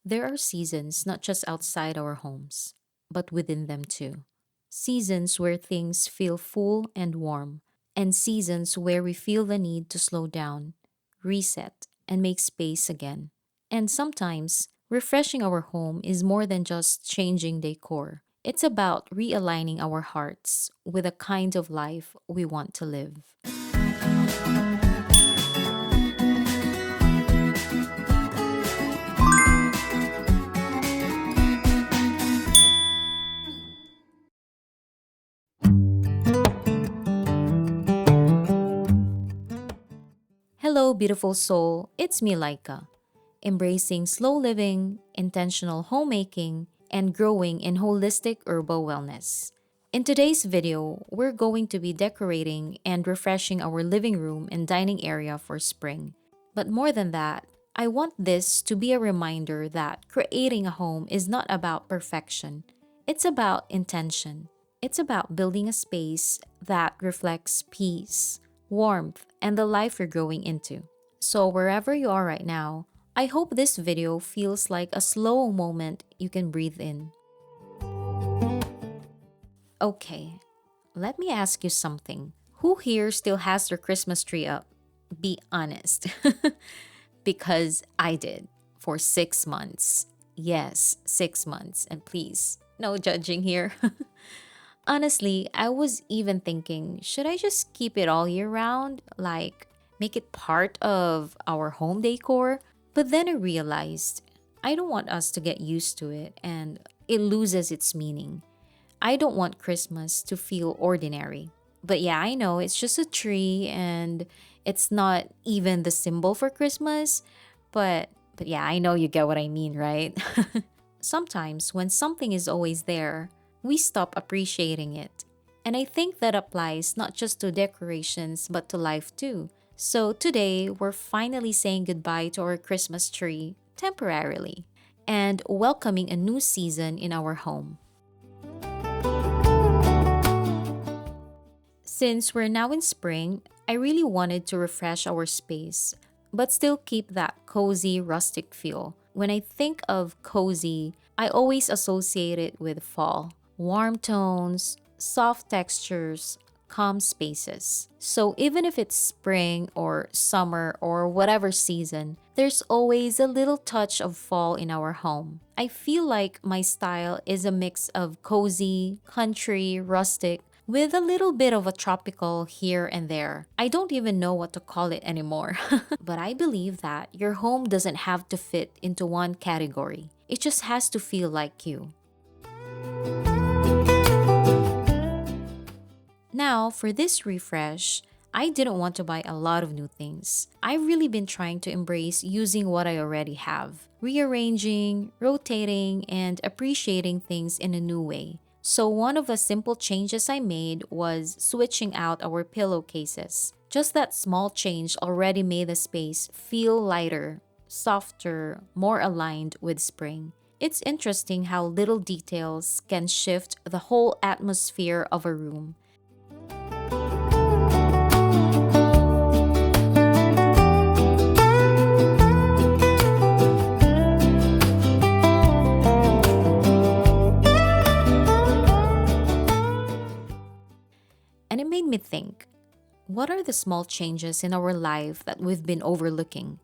There are seasons not just outside our homes, but within them too. Seasons where things feel full and warm, and seasons where we feel the need to slow down, reset, and make space again. And sometimes, refreshing our home is more than just changing decor. It's about realigning our hearts with the kind of life we want to live. Hello, beautiful soul. It's me, Lyka, embracing slow living, intentional homemaking, and growing in holistic herbal wellness. In today's video, we're going to be decorating and refreshing our living room and dining area for spring. But more than that, I want this to be a reminder that creating a home is not about perfection, it's about intention. It's about building a space that reflects peace, warmth, and the life you're growing into. So, wherever you are right now, I hope this video feels like a slow moment you can breathe in. Okay, let me ask you something. Who here still has their Christmas tree up? Be honest. Because I did for 6 months. Yes, 6 months. And please, no judging here. Honestly, I was even thinking, should I just keep it all year round? Like, make it part of our home decor? But then I realized I don't want us to get used to it and it loses its meaning. I don't want Christmas to feel ordinary. But yeah, I know it's just a tree and it's not even the symbol for Christmas, but yeah, I know you get what I mean, right? Sometimes when something is always there, we stop appreciating it. And I think that applies not just to decorations but to life too. So today, we're finally saying goodbye to our Christmas tree temporarily and welcoming a new season in our home. Since we're now in spring, I really wanted to refresh our space, but still keep that cozy, rustic feel. When I think of cozy, I always associate it with fall. Warm tones, soft textures, calm spaces. So even if it's spring or summer or whatever season, there's always a little touch of fall in our home. I feel like my style is a mix of cozy, country, rustic, with a little bit of a tropical here and there. I don't even know what to call it anymore. But I believe that your home doesn't have to fit into one category. It just has to feel like you. Now, for this refresh, I didn't want to buy a lot of new things. I've really been trying to embrace using what I already have, rearranging, rotating, and appreciating things in a new way. So, one of the simple changes I made was switching out our pillowcases. Just that small change already made the space feel lighter, softer, more aligned with spring. It's interesting how little details can shift the whole atmosphere of a room. And it made me think, what are the small changes in our life that we've been overlooking?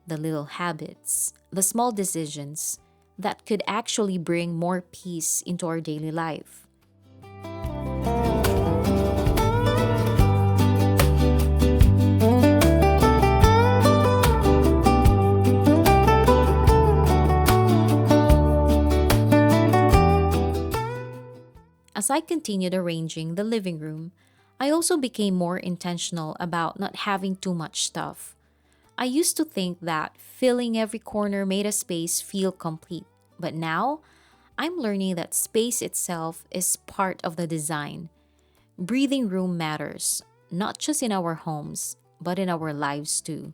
The little habits, the small decisions that could actually bring more peace into our daily life. As I continued arranging the living room, I also became more intentional about not having too much stuff. I used to think that filling every corner made a space feel complete, but now I'm learning that space itself is part of the design. Breathing room matters, not just in our homes, but in our lives too.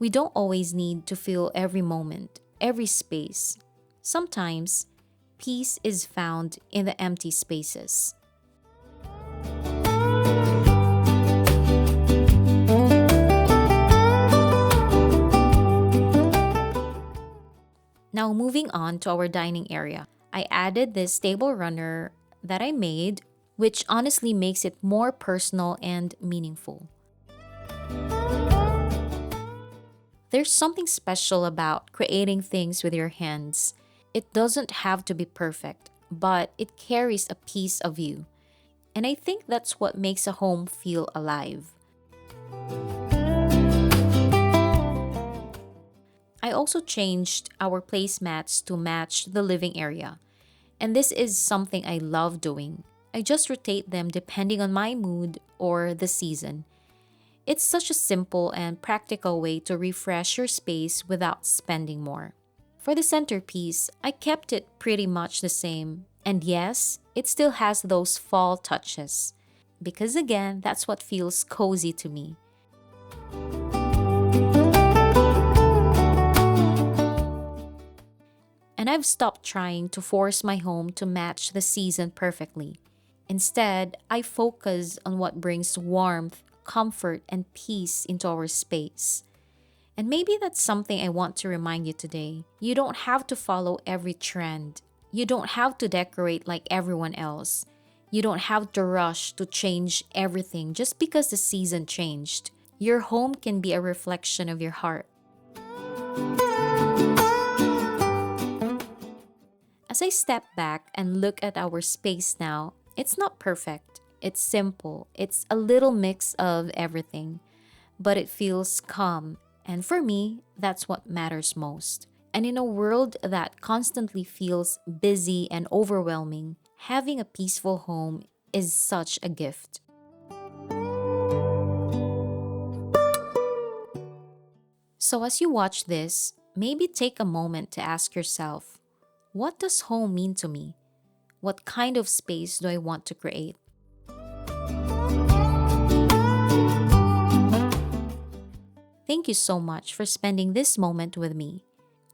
We don't always need to fill every moment, every space. Sometimes, peace is found in the empty spaces. Now, moving on to our dining area, I added this table runner that I made, which honestly makes it more personal and meaningful. There's something special about creating things with your hands. It doesn't have to be perfect, but it carries a piece of you. And I think that's what makes a home feel alive. I also changed our placemats to match the living area. And this is something I love doing. I just rotate them depending on my mood or the season. It's such a simple and practical way to refresh your space without spending more. For the centerpiece, I kept it pretty much the same. And yes, it still has those fall touches. Because again, that's what feels cozy to me. And I've stopped trying to force my home to match the season perfectly. Instead, I focus on what brings warmth, comfort, and peace into our space. And maybe that's something I want to remind you today. You don't have to follow every trend. You don't have to decorate like everyone else. You don't have to rush to change everything just because the season changed. Your home can be a reflection of your heart. As I step back and look at our space now, it's not perfect. It's simple. It's a little mix of everything, but it feels calm. And for me, that's what matters most. And in a world that constantly feels busy and overwhelming, having a peaceful home is such a gift. So as you watch this, maybe take a moment to ask yourself, what does home mean to me? What kind of space do I want to create? Thank you so much for spending this moment with me.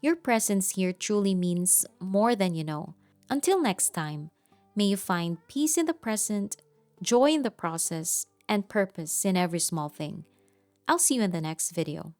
Your presence here truly means more than you know. Until next time, may you find peace in the present, joy in the process, and purpose in every small thing. I'll see you in the next video.